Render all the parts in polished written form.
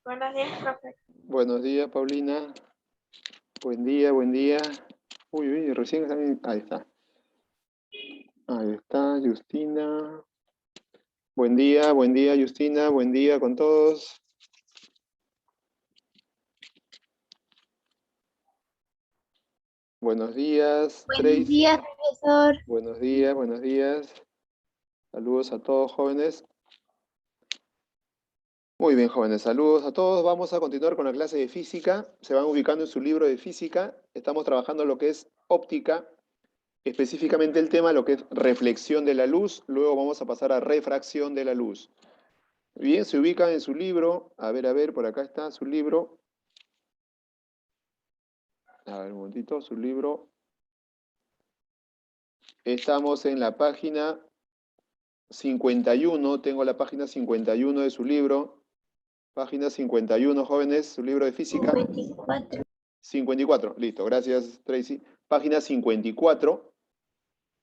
Buenos días, profe. Buenos días, Paulina. Buen día, buen día. Uy, uy, recién están... Ahí está. Ahí está, Justina. Buen día, Justina. Buen día con todos. Buenos días, Buenos Tracy. días, profesor. Buenos días, buenos días. Saludos a todos, jóvenes. Muy bien, jóvenes, saludos a todos. Vamos a continuar con la clase de física. Se van ubicando en su libro de física. Estamos trabajando lo que es óptica, específicamente el tema, lo que es reflexión de la luz. Luego vamos a pasar a refracción de la luz. Bien, se ubican en su libro. A ver, por acá está su libro. A ver, un momentito, su libro. Estamos en la página 51. Tengo la página 51 de su libro. Página 51, jóvenes, su libro de física. 54. 54, listo, gracias, Tracy. Página 54.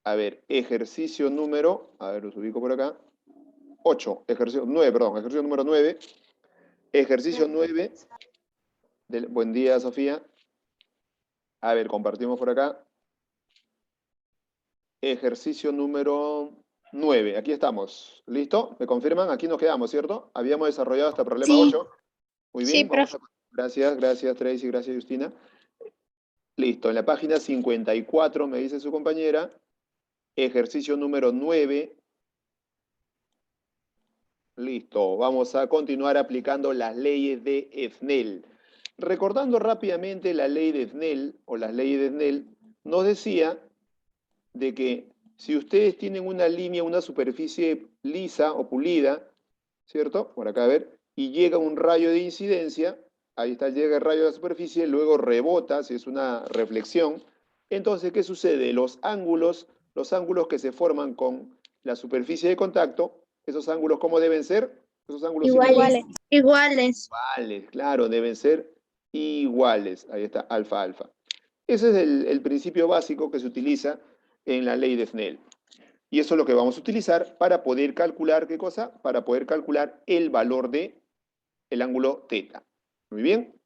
A ver, ejercicio número, a ver, los ubico por acá. 8, ejercicio 9, perdón, ejercicio número 9. Ejercicio 9. Buen día, Sofía. A ver, compartimos por acá. Ejercicio número 9. Aquí estamos. ¿Listo? ¿Me confirman? Aquí nos quedamos, ¿cierto? Habíamos desarrollado hasta problema Sí. 8. Muy Sí, bien. profe. Gracias, Tracy. Gracias, Justina. Listo. En la página 54, me dice su compañera, ejercicio número 9. Listo. Vamos a continuar aplicando las leyes de Snell. Recordando rápidamente la ley de Snell, o las leyes de Snell, nos decía de que si ustedes tienen una línea, una superficie lisa o pulida, ¿cierto? Por acá, a ver, y llega un rayo de incidencia, ahí está, llega el rayo de la superficie, luego rebota, si es una reflexión. Entonces, ¿qué sucede? Los ángulos que se forman con la superficie de contacto, esos ángulos, ¿cómo deben ser? Esos ángulos Iguales. Iguales. iguales, claro, deben ser iguales. Ahí está, alfa, alfa. Ese es el principio básico que se utiliza en la ley de Snell. Y eso es lo que vamos a utilizar para poder calcular, ¿qué cosa? Para poder calcular el valor del ángulo θ. Muy bien.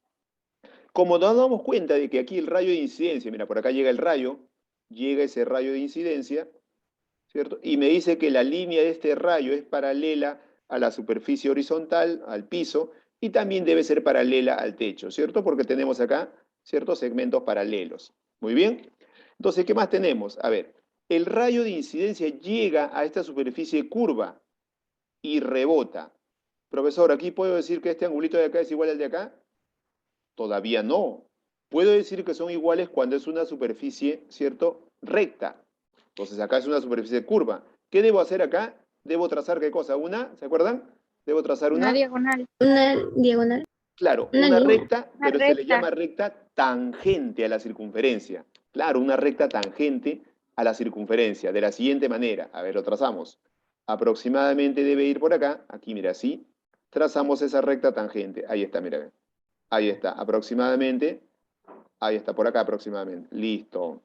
Como nos damos cuenta de que aquí el rayo de incidencia, mira, por acá llega el rayo, llega ese rayo de incidencia, ¿cierto? Y me dice que la línea de este rayo es paralela a la superficie horizontal, al piso, y también debe ser paralela al techo, ¿cierto? Porque tenemos acá ciertos segmentos paralelos. Muy bien. Entonces, ¿qué más tenemos? A ver, el rayo de incidencia llega a esta superficie curva y rebota. Profesor, ¿aquí puedo decir que este angulito de acá es igual al de acá? Todavía no. Puedo decir que son iguales cuando es una superficie, ¿cierto? Recta. Entonces acá es una superficie curva. ¿Qué debo hacer acá? Debo trazar ¿qué cosa? ¿Se acuerdan? Debo trazar Una una, diagonal. Una diagonal. claro, Una una línea. recta, Una pero se le recta. llama recta tangente a la circunferencia. Claro, una recta tangente a la circunferencia, de la siguiente manera. A ver, lo trazamos. Aproximadamente debe ir por acá. Aquí, mira, así. Trazamos esa recta tangente. Ahí está, mira. Ahí está, aproximadamente. Ahí está, por acá aproximadamente. Listo.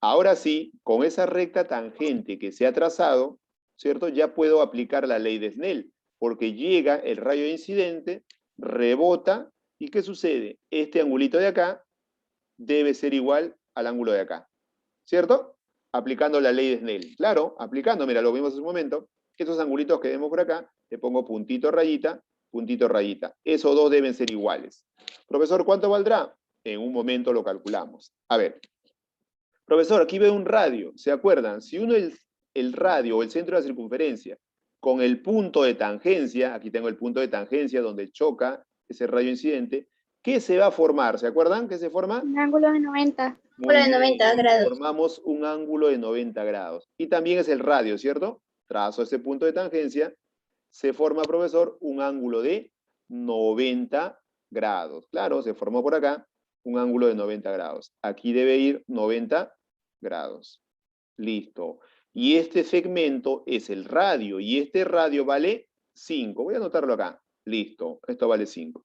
Ahora sí, con esa recta tangente que se ha trazado, ¿cierto? Ya puedo aplicar la ley de Snell, porque llega el rayo incidente, rebota, ¿y qué sucede? Este angulito de acá debe ser igual al ángulo de acá, ¿cierto? Aplicando la ley de Snell. Claro, aplicando, mira, lo vimos hace un momento. Estos angulitos que vemos por acá, le pongo puntito, rayita, puntito, rayita. Esos dos deben ser iguales. Profesor, ¿cuánto valdrá? En un momento lo calculamos. A ver, profesor, aquí veo un radio. ¿Se acuerdan? Si uno el radio o el centro de la circunferencia con el punto de tangencia, aquí tengo el punto de tangencia donde choca ese rayo incidente, ¿qué se va a formar? ¿Se acuerdan qué se forma? Un ángulo de 90. Muy De 90 bien. grados. Formamos un ángulo de 90 grados. Y también es el radio, ¿cierto? Trazo ese punto de tangencia, se forma, profesor, un ángulo de 90 grados. Claro, se formó por acá un ángulo de 90 grados. Aquí debe ir 90 grados. Listo. Y este segmento es el radio, y este radio vale 5. Voy a anotarlo acá. Listo, esto vale 5.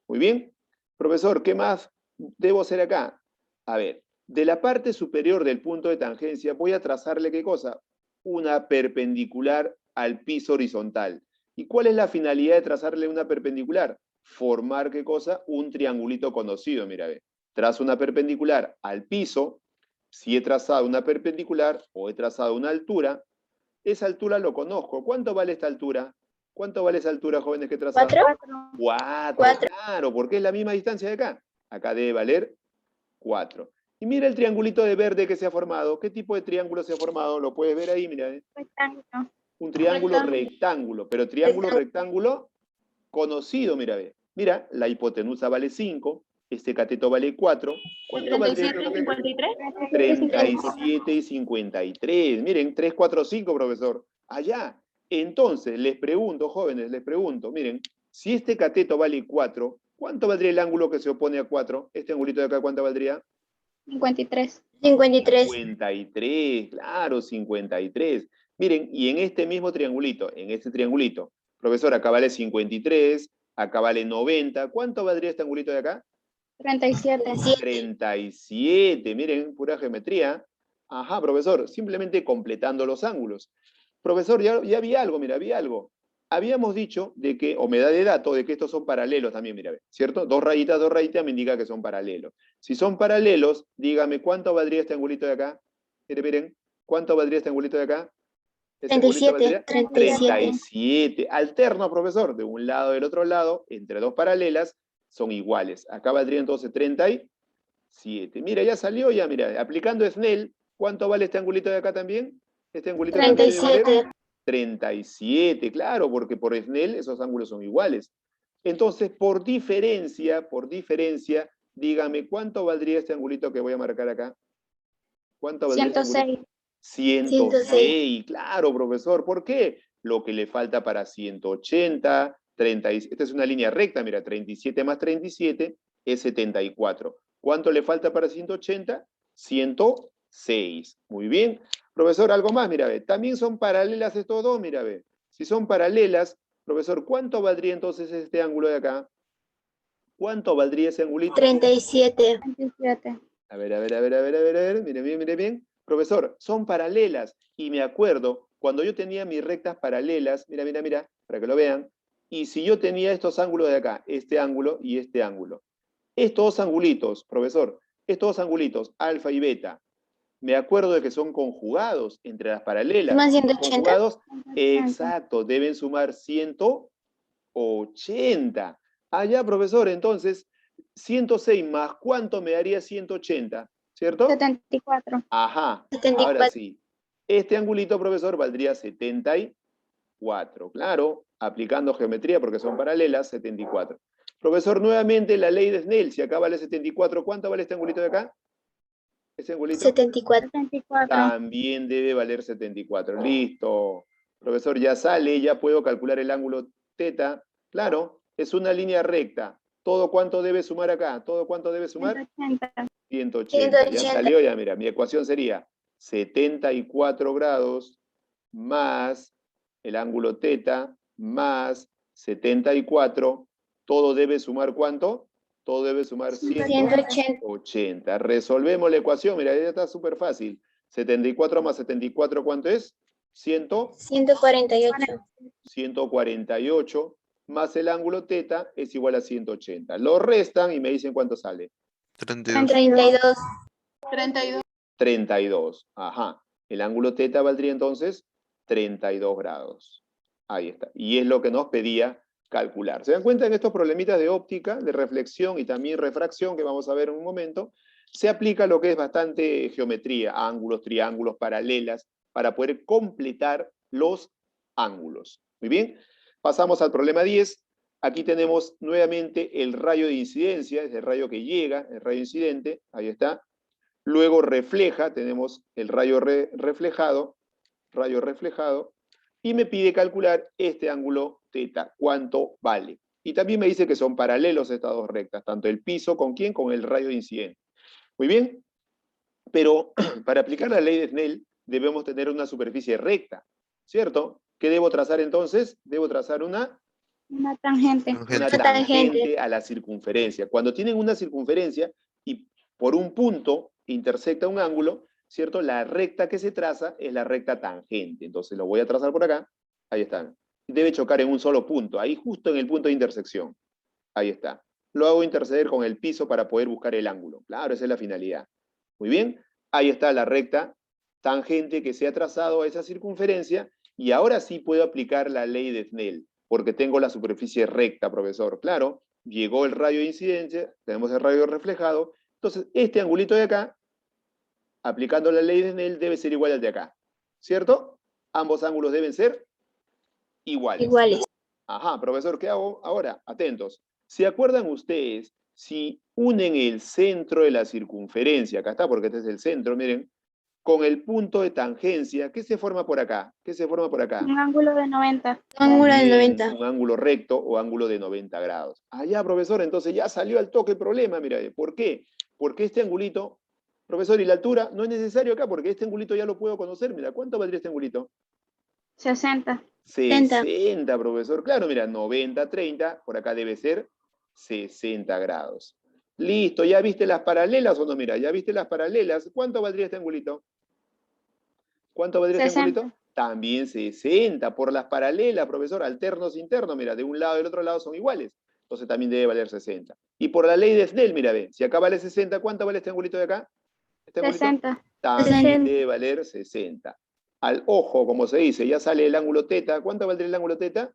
Muy bien. Profesor, ¿qué más debo hacer acá? A ver, de la parte superior del punto de tangencia voy a trazarle ¿qué cosa? Una perpendicular al piso horizontal. ¿Y cuál es la finalidad de trazarle una perpendicular? formar, ¿qué cosa? Un triangulito conocido, mira, ve. Trazo una perpendicular al piso. Si he trazado una perpendicular o he trazado una altura, esa altura lo conozco. ¿Cuánto vale esta altura? ¿Cuánto vale esa altura, jóvenes, que he trazado? 4, claro, porque es la misma distancia de acá. Acá debe valer 4. Y mira el triangulito de verde que se ha formado. ¿Qué tipo de triángulo se ha formado? Lo puedes ver ahí, mira. Rectángulo. Un triángulo rectángulo, pero triángulo rectángulo conocido, mira, ve. Mira, la hipotenusa vale 5, este cateto vale 4. ¿Cuánto valdría este cateto? 37 y 53. Miren, 3, 4, 5, profesor. Allá. Entonces, les pregunto, jóvenes, les pregunto, miren, si este cateto vale 4, ¿cuánto valdría el ángulo que se opone a 4? Este angulito de acá, ¿cuánto valdría? 53. 53, claro, 53. Miren, y en este mismo triangulito, profesor, acá vale 53, acá vale 90. ¿Cuánto valdría este angulito de acá? 37. 37, miren, pura geometría. Ajá, profesor, simplemente completando los ángulos. Profesor, ya vi algo, mira, vi algo. Habíamos dicho de que, o me da de dato, de que estos son paralelos también, mira, ¿cierto? Dos rayitas, me indica que son paralelos. Si son paralelos, dígame, ¿cuánto valdría este angulito de acá? Miren, ¿cuánto valdría este angulito de acá? Este angulito valdría 37. Alterno, profesor, de un lado y del otro lado, entre dos paralelas, son iguales. Acá valdría entonces 37. Mira, ya salió, ya, mira, aplicando Snell, ¿cuánto vale este angulito de acá también? Este angulito de acá debe valer 37, claro, porque por Snell esos ángulos son iguales. Entonces, por diferencia, dígame, ¿cuánto valdría este angulito que voy a marcar acá? ¿Cuánto valdría 106. 106, claro, profesor. ¿Por qué? Lo que le falta para 180, 30, esta es una línea recta, mira, 37 más 37 es 74. ¿Cuánto le falta para 180? 106. Muy bien. Profesor, algo más, mira, ve. También son paralelas estos dos, mira, ve. Si son paralelas, profesor, ¿cuánto valdría entonces este ángulo de acá? ¿Cuánto valdría ese angulito? 37. A ver, mire bien. Profesor, son paralelas. Y me acuerdo, cuando yo tenía mis rectas paralelas, mira, para que lo vean, y si yo tenía estos ángulos de acá, este ángulo y este ángulo. Estos dos angulitos, profesor, estos dos angulitos, alfa y beta, me acuerdo de que son conjugados entre las paralelas. ¿Más 180? Conjugados, exacto, deben sumar 180. Ah, ya, profesor, entonces, 106 más ¿cuánto me daría 180? ¿Cierto? 74. Ajá, 74. ahora sí. Este angulito, profesor, valdría 74. Claro, aplicando geometría porque son paralelas, 74. Profesor, nuevamente la ley de Snell. Si acá vale 74, ¿cuánto vale este angulito de acá? ¿Este angulito? 74. También debe valer 74. Listo. Profesor, ya sale, ya puedo calcular el ángulo teta. Claro, es una línea recta. ¿Todo cuánto debe sumar acá? ¿Todo cuánto debe sumar? 180. Ya salió, ya mira, mi ecuación sería 74 grados más el ángulo teta más 74. ¿Todo debe sumar cuánto? Todo debe sumar 180. Resolvemos la ecuación, mira, ya está súper fácil. 74 más 74, ¿cuánto es? 148. 148 más el ángulo teta es igual a 180. Lo restan y me dicen cuánto sale. 32. 32. Ajá. El ángulo teta valdría entonces 32 grados. Ahí está. Y es lo que nos pedía calcular. ¿Se dan cuenta en estos problemitas de óptica, de reflexión y también refracción que vamos a ver en un momento? Se aplica lo que es bastante geometría, ángulos, triángulos, paralelas, para poder completar los ángulos. Muy bien. Pasamos al problema 10. Aquí tenemos nuevamente el rayo de incidencia, es el rayo que llega, el rayo incidente, ahí está. Luego refleja, tenemos el rayo reflejado, y me pide calcular este ángulo teta, cuánto vale. Y también me dice que son paralelos estas dos rectas, tanto el piso con quién, con el rayo de incidente. Muy bien, pero para aplicar la ley de Snell debemos tener una superficie recta, ¿cierto? ¿Qué debo trazar entonces? Debo trazar una tangente. Una tangente a la circunferencia. Cuando tienen una circunferencia y por un punto intersecta un ángulo, ¿cierto? La recta que se traza es la recta tangente. Entonces lo voy a trazar por acá. Ahí está. Debe chocar en un solo punto, ahí justo en el punto de intersección. Ahí está. Lo hago interceder con el piso para poder buscar el ángulo. Claro, esa es la finalidad. Muy bien. Ahí está la recta tangente que se ha trazado a esa circunferencia y ahora sí puedo aplicar la ley de Snell, porque tengo la superficie recta, profesor. Claro, llegó el rayo de incidencia, tenemos el rayo reflejado, entonces este angulito de acá, aplicando la ley de Snell, debe ser igual al de acá, ¿cierto? Ambos ángulos deben ser iguales. Iguales. Ajá, profesor, ¿qué hago? Ahora, atentos. ¿Se acuerdan ustedes si unen el centro de la circunferencia, acá está porque este es el centro, miren, con el punto de tangencia, ¿qué se forma por acá? ¿Qué se forma por acá? Un ángulo de 90. Ángulo de Bien, 90. un ángulo recto o ángulo de 90 grados. Ah, ya, profesor, entonces ya salió al toque el problema, mira, ¿por qué? Porque este angulito, profesor, y la altura no es necesario acá, porque este angulito ya lo puedo conocer, mira, ¿cuánto valdría este angulito? 60. 60, profesor. Claro, mira, 90, 30, por acá debe ser 60 grados. Listo, ¿ya viste las paralelas o no? Mira, ¿ya viste las paralelas? ¿Cuánto valdría este angulito? ¿Cuánto valdría este 60. angulito? También 60, por las paralelas, profesor, alternos internos, mira, de un lado y del otro lado son iguales. Entonces también debe valer 60. Y por la ley de Snell, mira, ve, si acá vale 60, ¿cuánto vale este angulito de acá? ¿Este angulito? 60. También debe valer 60. Al ojo, como se dice, ya sale el ángulo teta. ¿Cuánto valdría el ángulo teta?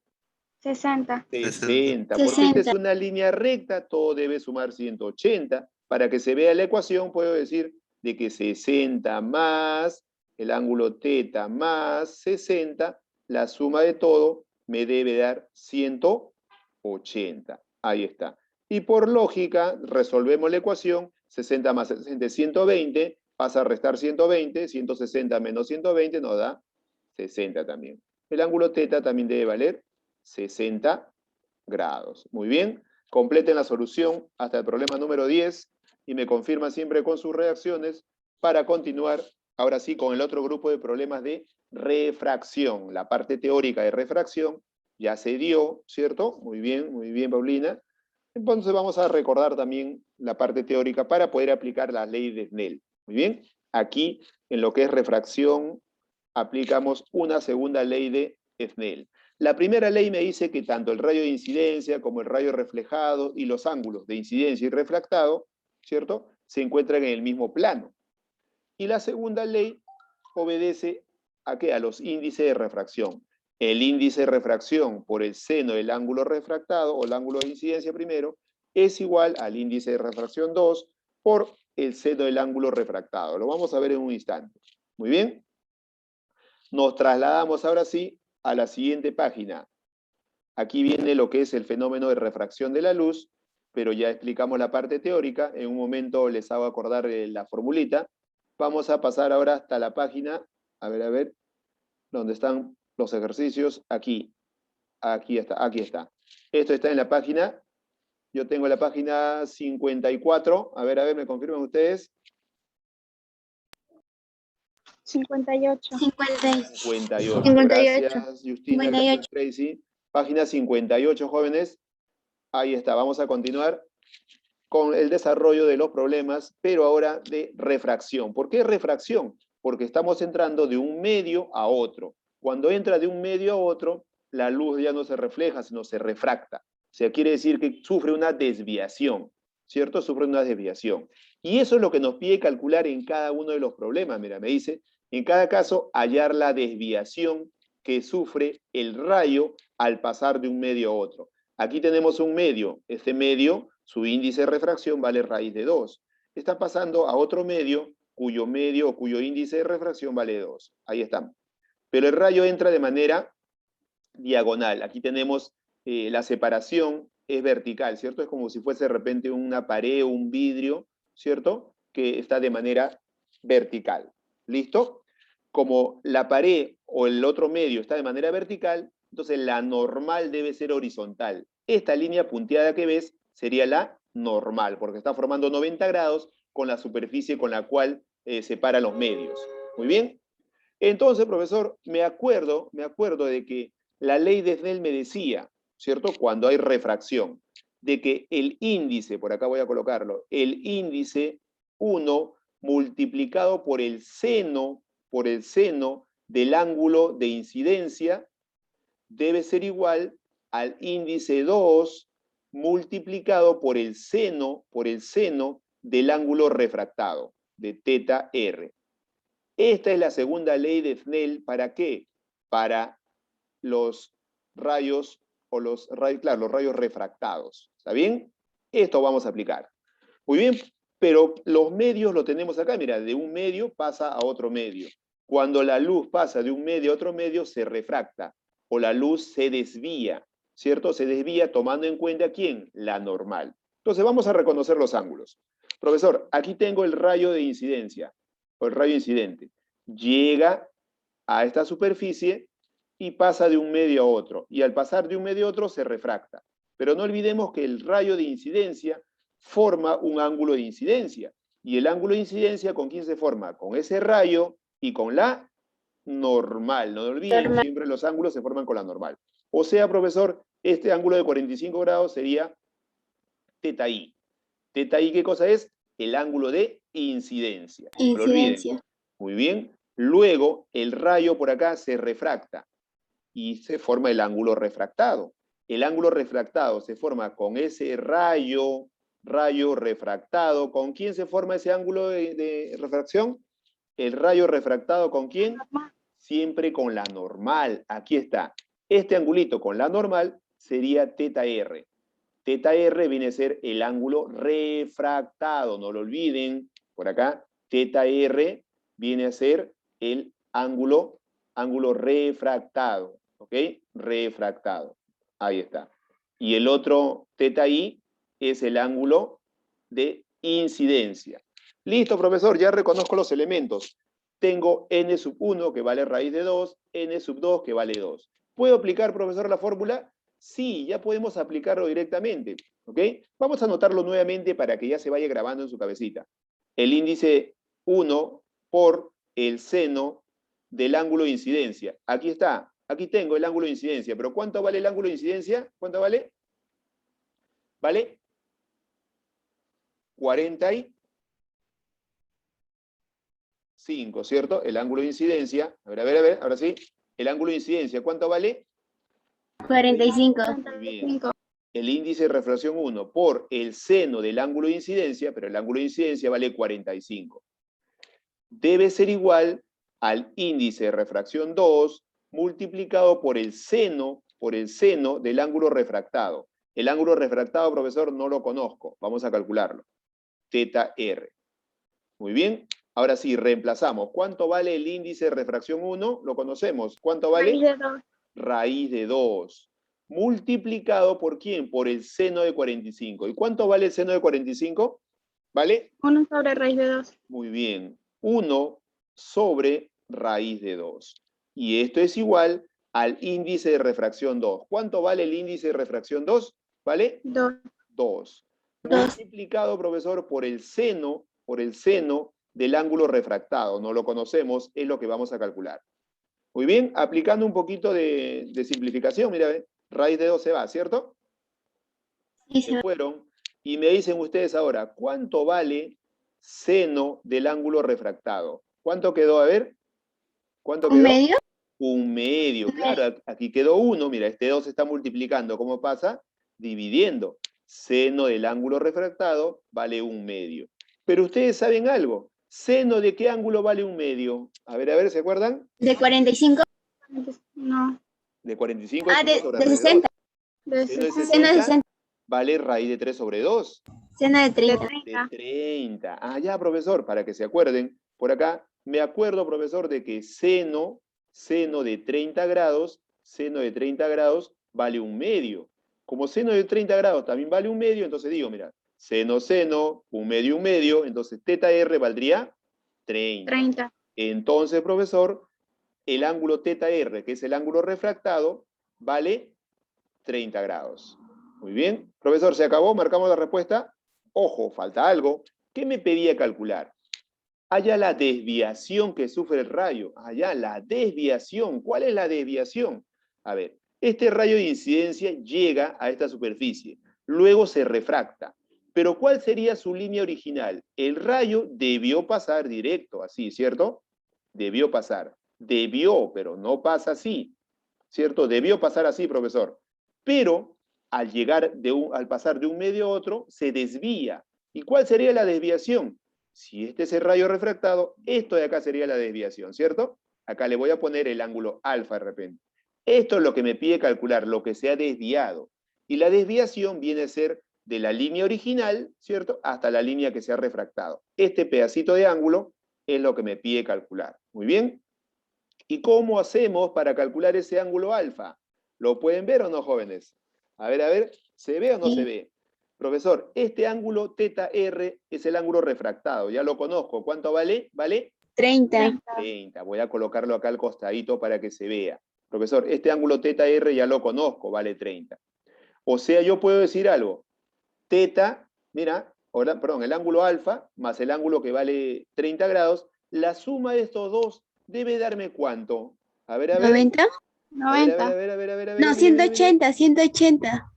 60. 60. Porque esta es una línea recta, todo debe sumar 180. Para que se vea la ecuación, puedo decir de que 60 más el ángulo teta más 60, la suma de todo me debe dar 180. Ahí está. Y por lógica, resolvemos la ecuación, 60 más 60 es 120, pasa a restar 120, 160 menos 120 nos da 60 también. El ángulo teta también debe valer 60 grados. Muy bien, completen la solución hasta el problema número 10 y me confirman siempre con sus reacciones para continuar ahora sí con el otro grupo de problemas de refracción. La parte teórica de refracción ya se dio, ¿cierto? Muy bien, Paulina. Entonces vamos a recordar también la parte teórica para poder aplicar la ley de Snell. Muy bien, aquí en lo que es refracción aplicamos una segunda ley de Snell. La primera ley me dice que tanto el rayo de incidencia como el rayo reflejado y los ángulos de incidencia y refractado, ¿cierto?, se encuentran en el mismo plano. Y la segunda ley obedece ¿a qué? A los índices de refracción. El índice de refracción por el seno del ángulo refractado, o el ángulo de incidencia primero, es igual al índice de refracción 2 por el seno del ángulo refractado. Lo vamos a ver en un instante. Muy bien. Nos trasladamos ahora sí a la siguiente página. Aquí viene lo que es el fenómeno de refracción de la luz, pero ya explicamos la parte teórica. En un momento les hago acordar la formulita. Vamos a pasar ahora hasta la página, a ver, ¿dónde están los ejercicios? Aquí está. Esto está en la página, yo tengo la página 54. A ver, ¿me confirman ustedes? 58. 58. 58. Gracias, Justina. 58. Gracias, Tracy. Página 58, jóvenes. Ahí está, vamos a continuar con el desarrollo de los problemas, pero ahora de refracción. ¿Por qué refracción? Porque estamos entrando de un medio a otro. Cuando entra de un medio a otro, la luz ya no se refleja, sino se refracta. O sea, quiere decir que sufre una desviación, ¿cierto? Sufre una desviación. Y eso es lo que nos pide calcular en cada uno de los problemas. Mira, me dice, en cada caso, hallar la desviación que sufre el rayo al pasar de un medio a otro. Aquí tenemos un medio. Este medio, su índice de refracción vale raíz de 2. Está pasando a otro medio cuyo índice de refracción vale 2. Ahí estamos. Pero el rayo entra de manera diagonal. Aquí tenemos la separación es vertical, ¿cierto? Es como si fuese de repente una pared o un vidrio, ¿cierto? Que está de manera vertical. ¿Listo? Como la pared o el otro medio está de manera vertical, entonces la normal debe ser horizontal. Esta línea punteada que ves sería la normal, porque está formando 90 grados con la superficie con la cual separa los medios. Muy bien. Entonces, profesor, me acuerdo de que la ley de Snell me decía, ¿cierto? Cuando hay refracción, de que el índice, por acá voy a colocarlo, el índice 1 multiplicado por el seno del ángulo de incidencia debe ser igual al índice 2 multiplicado por el seno del ángulo refractado, de teta R. Esta es la segunda ley de Snell, ¿para qué? Para los rayos, los rayos refractados. ¿Está bien? Esto vamos a aplicar. Muy bien, pero los medios lo tenemos acá, mira, de un medio pasa a otro medio. Cuando la luz pasa de un medio a otro medio, se refracta, o la luz se desvía, ¿cierto? Se desvía tomando en cuenta, ¿quién? La normal. Entonces vamos a reconocer los ángulos. Profesor, aquí tengo el rayo de incidencia, o el rayo incidente. Llega a esta superficie y pasa de un medio a otro. Y al pasar de un medio a otro se refracta. Pero no olvidemos que el rayo de incidencia forma un ángulo de incidencia. Y el ángulo de incidencia, ¿con quién se forma? Con ese rayo y con la normal. No olviden, siempre los ángulos se forman con la normal. O sea, profesor, este ángulo de 45 grados sería teta i. Teta i, ¿qué cosa es? El ángulo de incidencia. No lo olviden. Muy bien. Luego, el rayo por acá se refracta y se forma el ángulo refractado. El ángulo refractado se forma con ese rayo refractado. ¿Con quién se forma ese ángulo de refracción? El rayo refractado, ¿con quién? Siempre con la normal. Aquí está. Este angulito con la normal sería teta R. Teta R viene a ser el ángulo refractado. No lo olviden. Por acá, teta R viene a ser el ángulo refractado. ¿Ok? Refractado. Ahí está. Y el otro teta i es el ángulo de incidencia. Listo, profesor, ya reconozco los elementos. Tengo n sub 1 que vale raíz de 2, n sub 2 que vale 2. ¿Puedo aplicar, profesor, la fórmula? Sí, ya podemos aplicarlo directamente. ¿Ok? Vamos a anotarlo nuevamente para que ya se vaya grabando en su cabecita. El índice 1 por el seno del ángulo de incidencia. Aquí está. Aquí tengo el ángulo de incidencia. ¿Pero cuánto vale el ángulo de incidencia? ¿Cuánto vale? ¿Vale? 45, ¿cierto? El ángulo de incidencia. A ver, ahora sí. El ángulo de incidencia, ¿cuánto vale? 45. Muy bien. El índice de refracción 1 por el seno del ángulo de incidencia, pero el ángulo de incidencia vale 45. Debe ser igual al índice de refracción 2 multiplicado por el seno del ángulo refractado. El ángulo refractado, profesor, no lo conozco. Vamos a calcularlo. Teta R. Muy bien. Ahora sí, reemplazamos. ¿Cuánto vale el índice de refracción 1? Lo conocemos. ¿Cuánto vale? Raíz de 2. Raíz de 2. Multiplicado por ¿quién? Por el seno de 45. ¿Y cuánto vale el seno de 45? ¿Vale? 1 sobre raíz de 2. Muy bien. 1 sobre raíz de 2. Y esto es igual al índice de refracción 2. ¿Cuánto vale el índice de refracción 2? ¿Vale? 2. 2. Multiplicado, profesor, por el seno del ángulo refractado. No lo conocemos, es lo que vamos a calcular. Muy bien, aplicando un poquito de simplificación, mira, raíz de 2 se va, ¿cierto? Sí, Se fueron. Y me dicen ustedes ahora, ¿cuánto vale seno del ángulo refractado? ¿Cuánto quedó? A ver. ¿Cuánto quedó? ¿Un medio? Un medio, claro, aquí quedó 1, mira, este 2 se está multiplicando, ¿cómo pasa? Dividiendo. Seno del ángulo refractado vale 1 medio. Pero ustedes saben algo, ¿seno de qué ángulo vale 1 medio? A ver, ¿se acuerdan? ¿De 45? No. De 45 Ah, es 1 sobre de raíz 60. De Seno de 60. Seno de 60 60. vale raíz de 3 sobre 2. Seno de De 30. 30. De 30. Ah, ya, profesor, para que se acuerden. Por acá, me acuerdo, profesor, de que seno de 30 grados vale 1 medio. Como seno de 30 grados también vale 1 medio, entonces digo, mira, seno, 1 medio, entonces teta R valdría 30. 30. Entonces, profesor, el ángulo teta R, que es el ángulo refractado, vale 30 grados. Muy bien. Profesor, ¿se acabó? ¿Marcamos la respuesta? Ojo, falta algo. ¿Qué me pedía calcular? Allá la desviación que sufre el rayo. Allá la desviación. ¿Cuál es la desviación? A ver, este rayo de incidencia llega a esta superficie. Luego se refracta. Pero ¿cuál sería su línea original? El rayo debió pasar directo, así, ¿cierto? Debió pasar. Debió, pero no pasa así. ¿Cierto? Debió pasar así, profesor. Pero al pasar de un medio a otro, se desvía. ¿Y cuál sería la desviación? Si este es el rayo refractado, esto de acá sería la desviación, ¿cierto? Acá le voy a poner el ángulo alfa de repente. Esto es lo que me pide calcular, lo que se ha desviado. Y la desviación viene a ser de la línea original, ¿cierto? Hasta la línea que se ha refractado. Este pedacito de ángulo es lo que me pide calcular. Muy bien. ¿Y cómo hacemos para calcular ese ángulo alfa? ¿Lo pueden ver o no, jóvenes? A ver, ¿se ve o no se ve? Profesor, este ángulo teta R es el ángulo refractado, ya lo conozco. ¿Cuánto vale? ¿Vale? 30. 30. Voy a colocarlo acá al costadito para que se vea. Profesor, este ángulo teta R ya lo conozco, vale 30. O sea, yo puedo decir algo. Teta, mira, perdón, el ángulo alfa más el ángulo que vale 30 grados, la suma de estos dos debe darme ¿cuánto? A ver, a ver. 90. A ver, 90. a ver. No, mire, mire. 180, 180.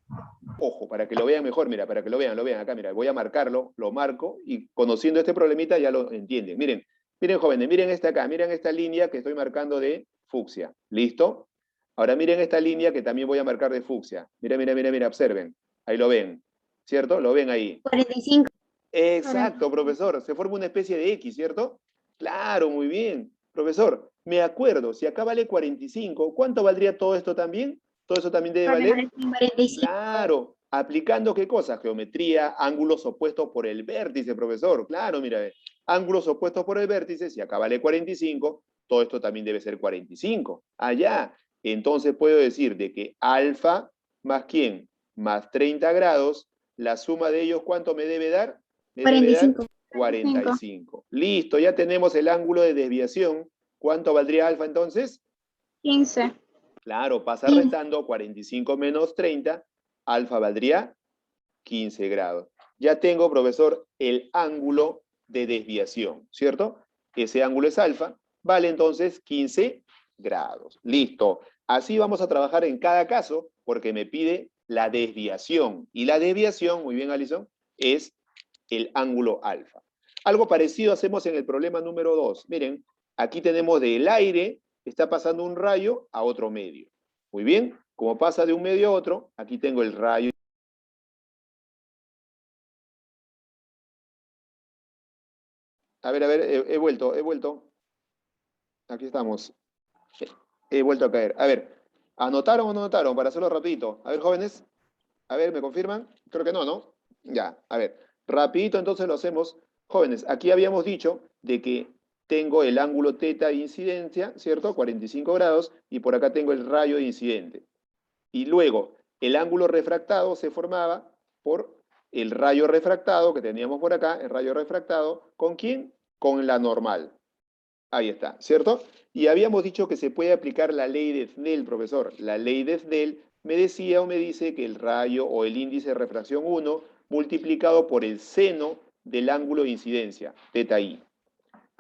Ojo, para que lo vean mejor, mira, para que lo vean acá, mira, voy a marcarlo, lo marco, y conociendo este problemita ya lo entienden. Miren jóvenes, miren esta acá, miren esta línea que estoy marcando de fucsia. ¿Listo? Ahora miren esta línea que también voy a marcar de fucsia. Mira, observen. Ahí lo ven, ¿cierto? Lo ven ahí. 45. Exacto, profesor. Se forma una especie de X, ¿cierto? Claro, muy bien. Profesor, me acuerdo, si acá vale 45, ¿cuánto valdría todo esto también? ¿Todo eso también debe valer? 45. Claro. ¿Aplicando qué cosa? Geometría, ángulos opuestos por el vértice, profesor. Claro, mira, ángulos opuestos por el vértice, si acá vale 45, todo esto también debe ser 45. Allá. Entonces puedo decir de que alfa más ¿quién? Más 30 grados, la suma de ellos, ¿cuánto me debe dar? Me debe dar 45. 45. Listo, ya tenemos el ángulo de desviación. ¿Cuánto valdría alfa entonces? 15. Claro, pasa 15. restando 45 menos 30, alfa valdría 15 grados. Ya tengo, profesor, el ángulo de desviación, ¿cierto? Ese ángulo es alfa, vale entonces 15 grados. Listo. Así vamos a trabajar en cada caso porque me pide la desviación. Y la desviación, muy bien, Alison, es el ángulo alfa. Algo parecido hacemos en el problema número 2. Miren, aquí tenemos del aire, está pasando un rayo a otro medio. Muy bien, como pasa de un medio a otro, aquí tengo el rayo. A ver, he vuelto. Aquí estamos. He vuelto a caer. A ver, ¿anotaron o no anotaron? Para hacerlo rapidito. A ver, jóvenes. A ver, ¿me confirman? Creo que no, ¿no? Ya, a ver. Rapidito entonces lo hacemos. Jóvenes, aquí habíamos dicho de que tengo el ángulo teta de incidencia, ¿cierto? 45 grados, y por acá tengo el rayo de incidente. Y luego, el ángulo refractado se formaba por el rayo refractado que teníamos por acá, el rayo refractado, ¿con quién? Con la normal. Ahí está, ¿cierto? Y habíamos dicho que se puede aplicar la ley de Snell, profesor. La ley de Snell me decía o me dice que el rayo o el índice de refracción 1 multiplicado por el seno del ángulo de incidencia, teta i,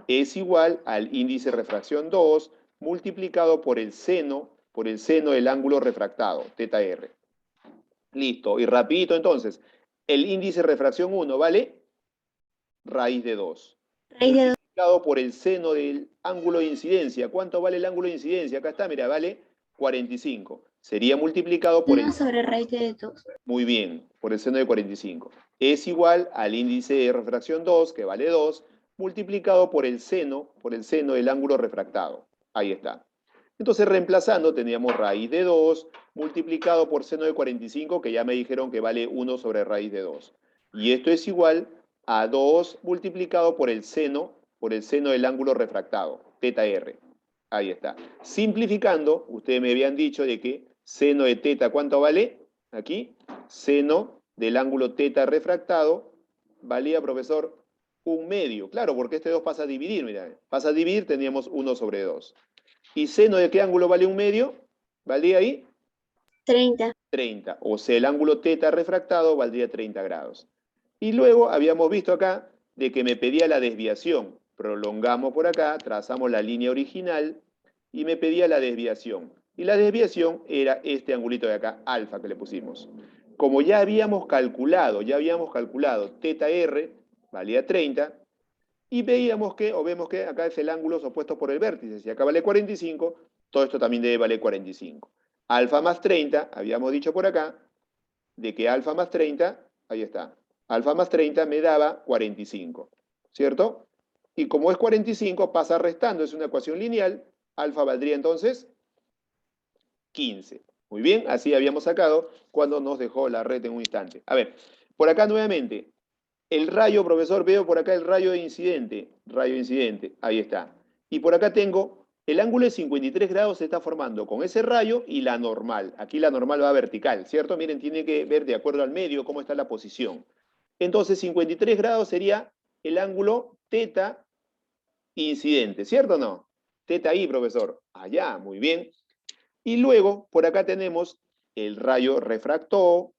es igual al índice de refracción 2 multiplicado por el seno del ángulo refractado, teta r. Listo, y rapidito entonces, el índice de refracción 1 vale raíz de 2. Raíz de 2. Multiplicado por el seno del ángulo de incidencia. ¿Cuánto vale el ángulo de incidencia? Acá está, mira, vale 45. Sería multiplicado por 1 sobre raíz de 2. Muy bien, por el seno de 45. Es igual al índice de refracción 2, que vale 2, multiplicado por el seno del ángulo refractado. Ahí está. Entonces, reemplazando, teníamos raíz de 2 multiplicado por seno de 45, que ya me dijeron que vale 1 sobre raíz de 2. Y esto es igual a 2 multiplicado por el seno del ángulo refractado, teta r. Ahí está. Simplificando, ustedes me habían dicho de que seno de teta, ¿cuánto vale? Aquí, seno del ángulo teta refractado, valía, profesor, 1/2. Claro, porque este 2 pasa a dividir, mira. Pasa a dividir, teníamos 1 sobre 2. ¿Y seno de qué ángulo vale 1/2? ¿Valía ahí? 30. 30. O sea, el ángulo teta refractado valdría 30 grados. Y luego habíamos visto acá de que me pedía la desviación. Prolongamos por acá, trazamos la línea original y me pedía la desviación. Y la desviación era este angulito de acá, alfa, que le pusimos. Como ya habíamos calculado teta r valía 30, y vemos que acá es el ángulo opuesto por el vértice. Si acá vale 45, todo esto también debe valer 45. Alfa más 30, habíamos dicho por acá, de que alfa más 30, ahí está, alfa más 30 me daba 45, ¿cierto? Y como es 45, pasa restando, es una ecuación lineal, alfa valdría entonces 15. Muy bien, así habíamos sacado cuando nos dejó la red en un instante. A ver, por acá nuevamente, el rayo, profesor, veo por acá el rayo incidente, ahí está. Y por acá tengo, el ángulo de 53 grados se está formando con ese rayo y la normal. Aquí la normal va vertical, ¿cierto? Miren, tiene que ver de acuerdo al medio cómo está la posición. Entonces, 53 grados sería el ángulo teta incidente, ¿cierto o no? Teta ahí, profesor. Allá, muy bien. Y luego, por acá tenemos el rayo refractó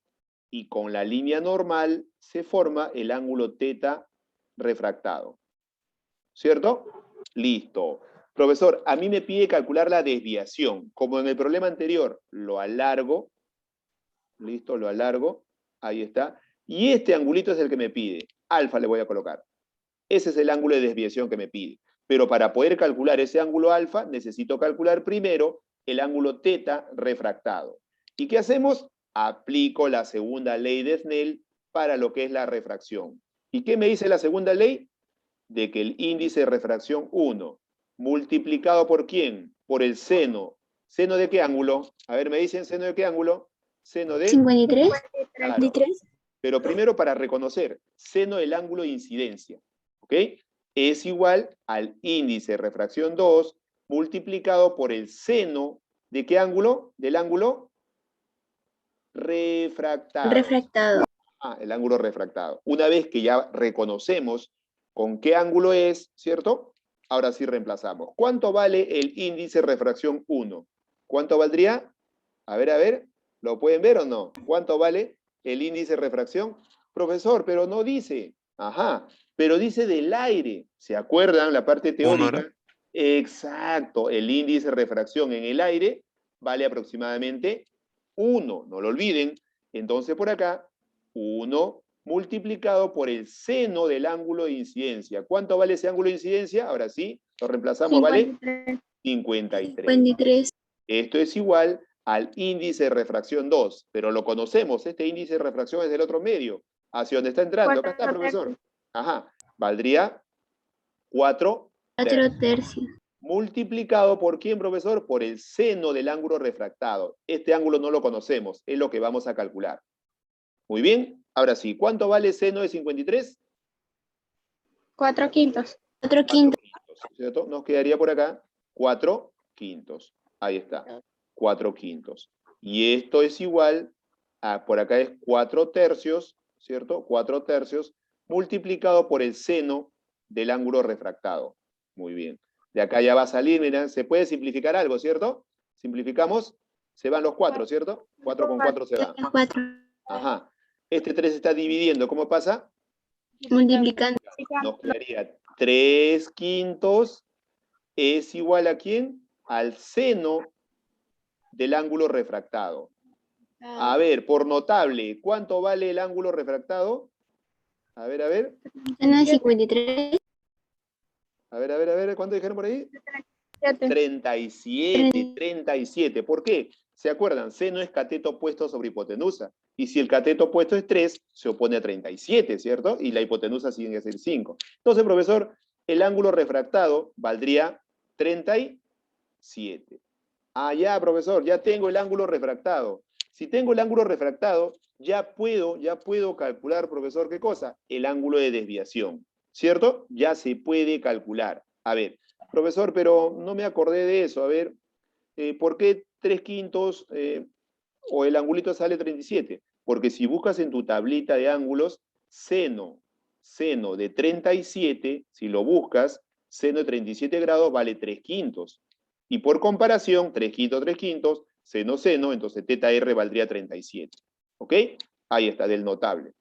y con la línea normal se forma el ángulo teta refractado. ¿Cierto? Listo. Profesor, a mí me pide calcular la desviación. Como en el problema anterior, lo alargo. Listo, lo alargo. Ahí está. Y este angulito es el que me pide. Alfa le voy a colocar. Ese es el ángulo de desviación que me pide. Pero para poder calcular ese ángulo alfa, necesito calcular primero el ángulo teta refractado. ¿Y qué hacemos? Aplico la segunda ley de Snell para lo que es la refracción. ¿Y qué me dice la segunda ley? De que el índice de refracción 1, multiplicado por ¿quién? Por el seno. ¿Seno de qué ángulo? A ver, ¿me dicen seno de qué ángulo? Seno de... 53. Claro. 53. Pero primero para reconocer, seno del ángulo de incidencia, ¿ok? Es igual al índice de refracción 2 multiplicado por el seno ¿de qué ángulo? Del ángulo refractado. Refractado. Ah, el ángulo refractado. Una vez que ya reconocemos con qué ángulo es, ¿cierto? Ahora sí reemplazamos. ¿Cuánto vale el índice de refracción 1? ¿Cuánto valdría? A ver, ¿lo pueden ver o no? ¿Cuánto vale el índice de refracción? Profesor, pero no dice. Ajá, pero dice del aire. ¿Se acuerdan la parte teórica? Exacto, el índice de refracción en el aire vale aproximadamente 1, no lo olviden. Entonces por acá, 1 multiplicado por el seno del ángulo de incidencia. ¿Cuánto vale ese ángulo de incidencia? Ahora sí, lo reemplazamos, 53. ¿vale? 53. 53. Esto es igual al índice de refracción 2, pero lo conocemos, este índice de refracción es del otro medio. ¿Hacia dónde está entrando? Acá está, 4 profesor. tercios. Ajá, valdría 4 4 tercios. multiplicado por ¿quién, profesor? Por el seno del ángulo refractado. Este ángulo no lo conocemos, es lo que vamos a calcular. Muy bien, ahora sí, ¿cuánto vale seno de 53? 4 quintos. 4 4 quintos. quintos, ¿cierto? Nos quedaría por acá 4 quintos. Ahí está, 4 quintos. Y esto es igual a, por acá es 4 tercios, ¿cierto? 4 tercios multiplicado por el seno del ángulo refractado. Muy bien. De acá ya va a salir, miren, se puede simplificar algo, ¿cierto? Simplificamos, se van los 4, ¿cierto? 4 con 4 se van. 4. Ajá. Este 3 está dividiendo, ¿cómo pasa? Multiplicando. Nos quedaría 3 quintos es igual ¿a quién? Al seno del ángulo refractado. A ver, por notable, ¿cuánto vale el ángulo refractado? A ver. Seno de 53. A ver, ¿cuánto dijeron por ahí? 7. 37. ¿Por qué? ¿Se acuerdan? Seno es cateto opuesto sobre hipotenusa. Y si el cateto opuesto es 3, se opone a 37, ¿cierto? Y la hipotenusa tiene que ser 5. Entonces, profesor, el ángulo refractado valdría 37. Ah, ya, profesor, ya tengo el ángulo refractado. Si tengo el ángulo refractado, ya puedo calcular, profesor, ¿qué cosa? El ángulo de desviación, ¿cierto? Ya se puede calcular. A ver, profesor, pero no me acordé de eso. A ver, ¿por qué 3 quintos o el angulito sale 37? Porque si buscas en tu tablita de ángulos, seno de 37, si lo buscas, seno de 37 grados vale 3 quintos. Y por comparación, 3 quintos, seno, entonces teta R valdría 37. ¿Ok? Ahí está, del notable.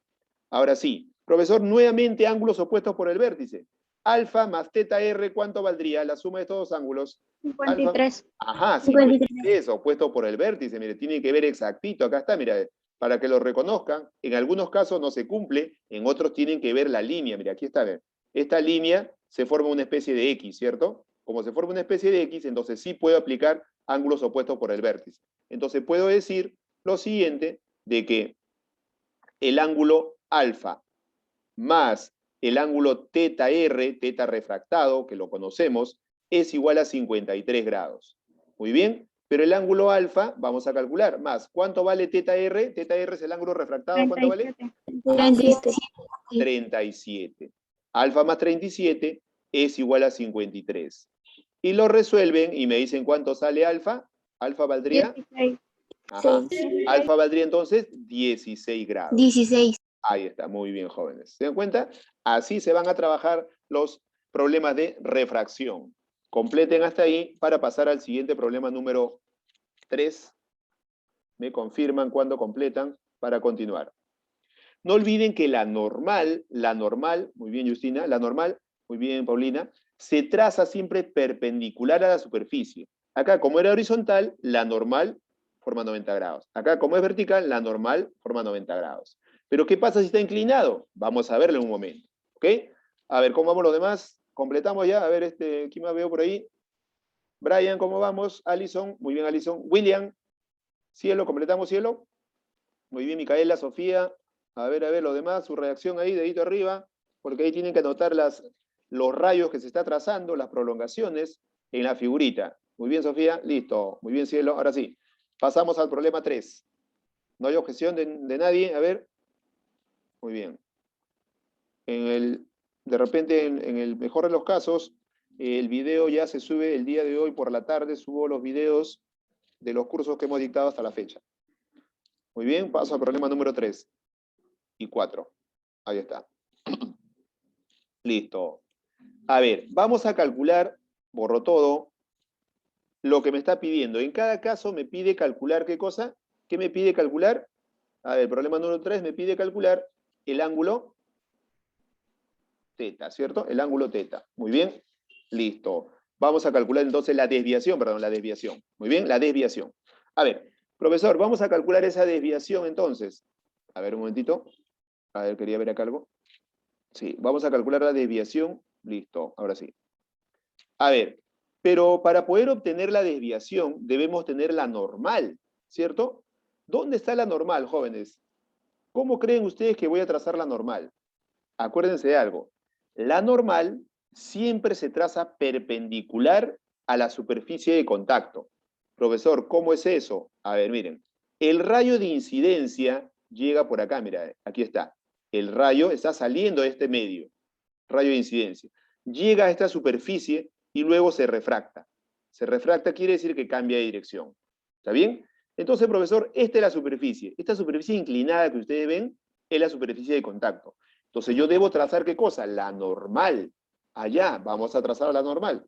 Ahora sí, profesor, nuevamente ángulos opuestos por el vértice. Alfa más teta R, ¿cuánto valdría la suma de estos dos ángulos? 53. Ajá, 53, opuesto por el vértice. Mire, tiene que ver exactito. Acá está, mira, para que lo reconozcan. En algunos casos no se cumple, en otros tienen que ver la línea. Mira, aquí está, ¿ven? Esta línea se forma una especie de X, ¿cierto? Como se forma una especie de X, entonces sí puedo aplicar ángulos opuestos por el vértice. Entonces puedo decir lo siguiente, de que el ángulo alfa más el ángulo teta R, teta refractado, que lo conocemos, es igual a 53 grados. Muy bien, pero el ángulo alfa, vamos a calcular, más, ¿cuánto vale teta R? Teta R es el ángulo refractado, ¿cuánto vale? 37. 37. Alfa más 37 es igual a 53. Y lo resuelven y me dicen cuánto sale alfa. Alfa valdría... 16. Ajá. Alfa valdría entonces 16 grados. 16. Ahí está, muy bien, jóvenes. ¿Se dan cuenta? Así se van a trabajar los problemas de refracción. Completen hasta ahí para pasar al siguiente problema número 3. Me confirman cuando completan para continuar. No olviden que la normal, muy bien Justina, la normal, muy bien Paulina, se traza siempre perpendicular a la superficie. Acá, como era horizontal, la normal forma 90 grados. Acá, como es vertical, la normal forma 90 grados. Pero, ¿qué pasa si está inclinado? Vamos a verlo en un momento, ¿ok? A ver, ¿cómo vamos los demás? Completamos ya, a ver, ¿quién más veo por ahí? Brian, ¿cómo vamos? Alison, muy bien Alison. William, Cielo, completamos Cielo. Muy bien, Micaela, Sofía. A ver, los demás, su reacción ahí, dedito arriba, porque ahí tienen que anotar los rayos que se está trazando, las prolongaciones en la figurita. Muy bien, Sofía, listo. Muy bien, Cielo. Ahora sí, pasamos al problema 3. No hay objeción de nadie, a ver. Muy bien. De repente, en el mejor de los casos, el video ya se sube el día de hoy por la tarde, subo los videos de los cursos que hemos dictado hasta la fecha. Muy bien, paso al problema número 3 y 4. Ahí está. Listo. A ver, vamos a calcular, borro todo, lo que me está pidiendo. En cada caso me pide calcular, ¿qué cosa? ¿Qué me pide calcular? A ver, problema número 3 me pide calcular el ángulo teta, ¿cierto? El ángulo teta. Muy bien. Listo. Vamos a calcular entonces la desviación. Muy bien, la desviación. A ver, profesor, vamos a calcular esa desviación entonces. A ver, un momentito. A ver, quería ver acá algo. Sí, vamos a calcular la desviación. Listo, ahora sí. A ver, pero para poder obtener la desviación debemos tener la normal, ¿cierto? ¿Dónde está la normal, jóvenes? ¿Cómo creen ustedes que voy a trazar la normal? Acuérdense de algo. La normal siempre se traza perpendicular a la superficie de contacto. Profesor, ¿cómo es eso? A ver, miren. El rayo de incidencia llega por acá, mira, aquí está. El rayo está saliendo de este medio, rayo de incidencia. Llega a esta superficie y luego se refracta. Se refracta quiere decir que cambia de dirección. ¿Está bien? Entonces, profesor, esta es la superficie. Esta superficie inclinada que ustedes ven es la superficie de contacto. Entonces yo debo trazar ¿qué cosa? La normal. Allá vamos a trazar la normal.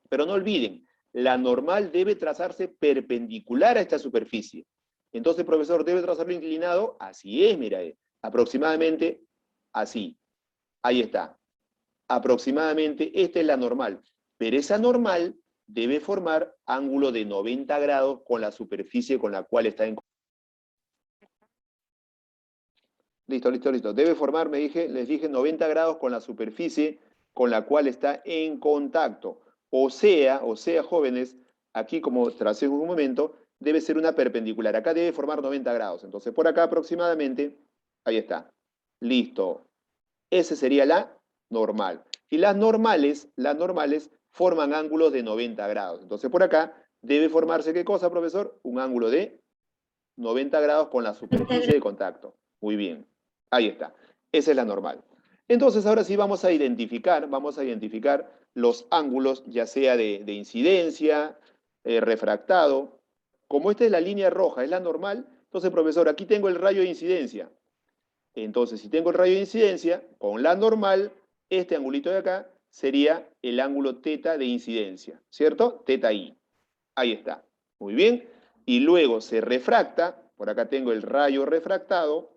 Pero no olviden, la normal debe trazarse perpendicular a esta superficie. Entonces, profesor, ¿debe trazarlo inclinado? Así es, mira, aproximadamente así. Ahí está. Aproximadamente esta es la normal. Pero esa normal debe formar ángulo de 90 grados con la superficie con la cual está en contacto. Listo. Debe formar, les dije 90 grados con la superficie con la cual está en contacto. O sea, jóvenes, aquí como tracé en un momento, debe ser una perpendicular. Acá debe formar 90 grados. Entonces, por acá aproximadamente, ahí está. Listo. Esa sería la normal. Y las normales forman ángulos de 90 grados. Entonces, por acá debe formarse, ¿qué cosa, profesor? Un ángulo de 90 grados con la superficie de contacto. Muy bien. Ahí está. Esa es la normal. Entonces, ahora sí vamos a identificar los ángulos, ya sea de incidencia, refractado. Como esta es la línea roja, es la normal, entonces, profesor, aquí tengo el rayo de incidencia. Entonces, si tengo el rayo de incidencia, con la normal, este angulito de acá sería el ángulo teta de incidencia, ¿cierto? Teta I. Ahí está. Muy bien. Y luego se refracta, por acá tengo el rayo refractado,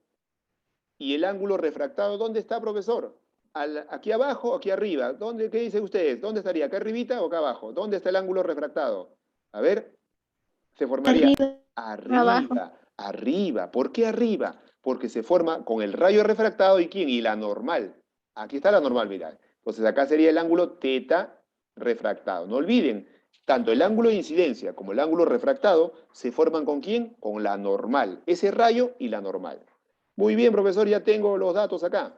y el ángulo refractado, ¿dónde está, profesor? ¿Aquí abajo o aquí arriba? ¿Qué dicen ustedes? ¿Dónde estaría? ¿Acá arribita o acá abajo? ¿Dónde está el ángulo refractado? A ver, se formaría arriba. ¿Por qué arriba? Porque se forma con el rayo refractado y ¿quién? Y la normal. Aquí está la normal, mirad. Entonces acá sería el ángulo teta refractado. No olviden, tanto el ángulo de incidencia como el ángulo refractado se forman ¿con quién? Con la normal. Ese rayo y la normal. Muy bien, profesor, ya tengo los datos acá.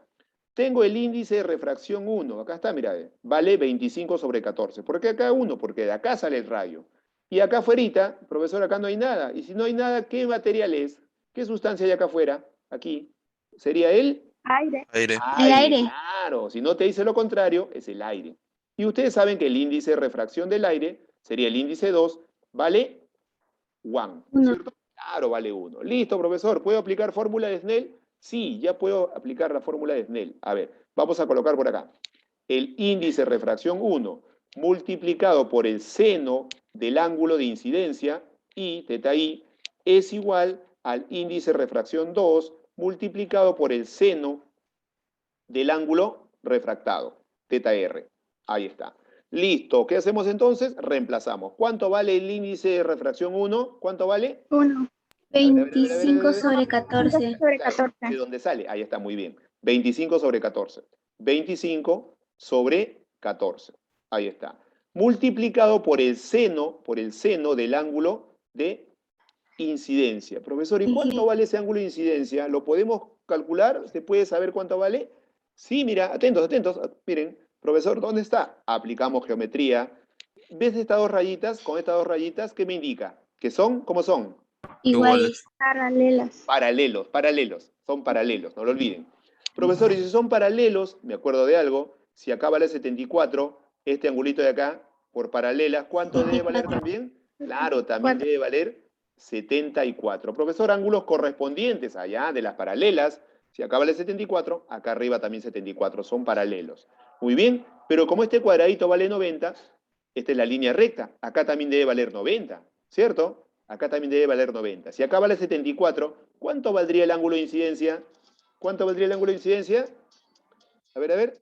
Tengo el índice de refracción 1. Acá está, mira, vale 25 sobre 14. ¿Por qué acá 1? Porque de acá sale el rayo. Y acá afuera, profesor, acá no hay nada. Y si no hay nada, ¿qué material es? ¿Qué sustancia hay acá afuera? Aquí. ¿Sería el Aire. Aire. El aire. Claro, si no te dice lo contrario, es el aire. Y ustedes saben que el índice de refracción del aire sería el índice 2, vale 1, Uno. ¿cierto? Claro, vale 1. Listo, profesor, ¿puedo aplicar fórmula de Snell? Sí, ya puedo aplicar la fórmula de Snell. A ver, vamos a colocar por acá. El índice de refracción 1 multiplicado por el seno del ángulo de incidencia, I, teta I, es igual al índice de refracción 2 multiplicado por el seno del ángulo refractado, teta R. Ahí está. Listo. ¿Qué hacemos entonces? Reemplazamos. ¿Cuánto vale el índice de refracción 1? ¿Cuánto vale? 1. 25 sobre 14. Sobre 14. ¿De dónde sale? Ahí está, muy bien. 25 sobre 14. 25 sobre 14. Ahí está. Multiplicado por el seno del ángulo de incidencia. Profesor, ¿y cuánto vale ese ángulo de incidencia? ¿Lo podemos calcular? ¿Se puede saber cuánto vale? Sí, mira, atentos, atentos. Miren, profesor, ¿dónde está? Aplicamos geometría. ¿Ves estas dos rayitas? Con estas dos rayitas, ¿qué me indica? ¿Que son? ¿Cómo son? Iguales. Paralelas. Paralelos, paralelos. Son paralelos, no lo olviden. Profesor, y si son paralelos, me acuerdo de algo, si acá vale 74, este angulito de acá, por paralela, ¿cuánto debe valer también? Claro, también debe valer 74. Profesor, ángulos correspondientes allá de las paralelas, si acá vale 74, acá arriba también 74, son paralelos. Muy bien, pero como este cuadradito vale 90, esta es la línea recta, acá también debe valer 90, ¿cierto? Acá también debe valer 90. Si acá vale 74, ¿cuánto valdría el ángulo de incidencia? ¿Cuánto valdría el ángulo de incidencia? A ver.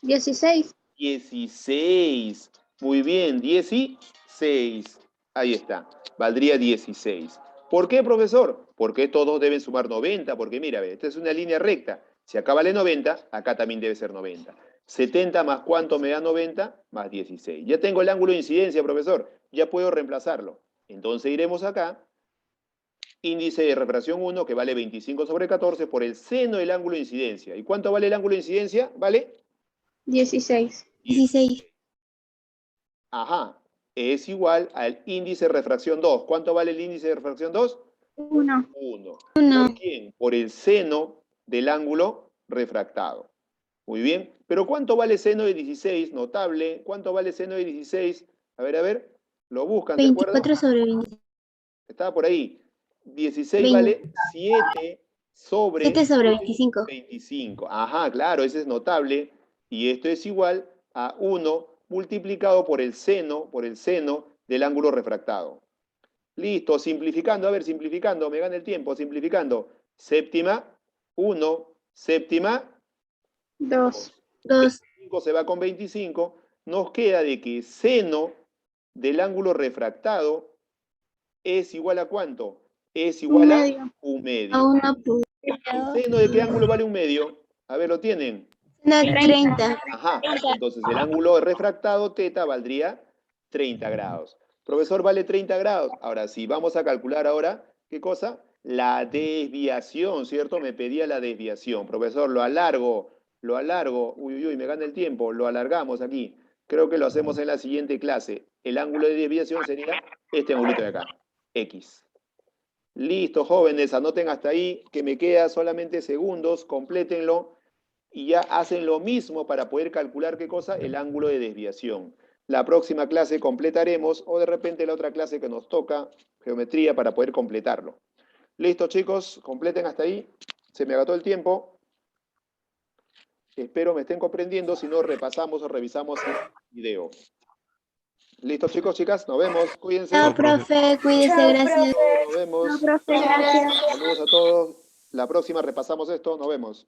16. 16. Muy bien, 16. Ahí está. Valdría 16. ¿Por qué, profesor? Porque todos deben sumar 90. Porque mira, esta es una línea recta. Si acá vale 90, acá también debe ser 90. 70 más ¿cuánto me da 90? Más 16. Ya tengo el ángulo de incidencia, profesor. Ya puedo reemplazarlo. Entonces iremos acá. Índice de refracción 1, que vale 25 sobre 14, por el seno del ángulo de incidencia. ¿Y cuánto vale el ángulo de incidencia? ¿Vale? 16. 16. Ajá. Es igual al índice de refracción 2. ¿Cuánto vale el índice de refracción 2? 1. 1. 1. ¿Por quién? Por el seno del ángulo refractado. Muy bien. Pero ¿cuánto vale seno de 16? Notable. ¿Cuánto vale seno de 16? A ver. Lo buscan, ¿de acuerdo? 24 sobre 20. Estaba por ahí. 16 20. vale 7 sobre 7 sobre 25. 25. Ajá, claro, ese es notable. Y esto es igual a 1 multiplicado por el seno del ángulo refractado. Listo, simplificando, a ver, simplificando, me gana el tiempo, simplificando. Séptima, 1, séptima, 2. 2. 25 se va con 25. Nos queda de que seno del ángulo refractado es igual a ¿cuánto? Es igual a medio. un medio. A 1 por ¿El seno de qué ángulo vale un medio? A ver, ¿lo tienen? 30. Ajá, entonces el ángulo refractado teta valdría 30 grados. Profesor, vale 30 grados. Ahora sí, vamos a calcular ahora, ¿qué cosa? La desviación, ¿cierto? Me pedía la desviación. Profesor, lo alargo. Uy, me gana el tiempo. Lo alargamos aquí. Creo que lo hacemos en la siguiente clase. El ángulo de desviación sería este angulito de acá, X. Listo, jóvenes, anoten hasta ahí, que me queda solamente segundos, complétenlo y ya hacen lo mismo para poder calcular ¿qué cosa? El ángulo de desviación. La próxima clase completaremos, o de repente la otra clase que nos toca, geometría, para poder completarlo. Listo, chicos, completen hasta ahí. Se me agotó el tiempo. Espero me estén comprendiendo, si no repasamos o revisamos el video. Listo, chicos, chicas, nos vemos, cuídense. Chao, profe. Cuídese, gracias. Nos vemos. No, profe, gracias. Saludos a todos. La próxima repasamos esto, nos vemos.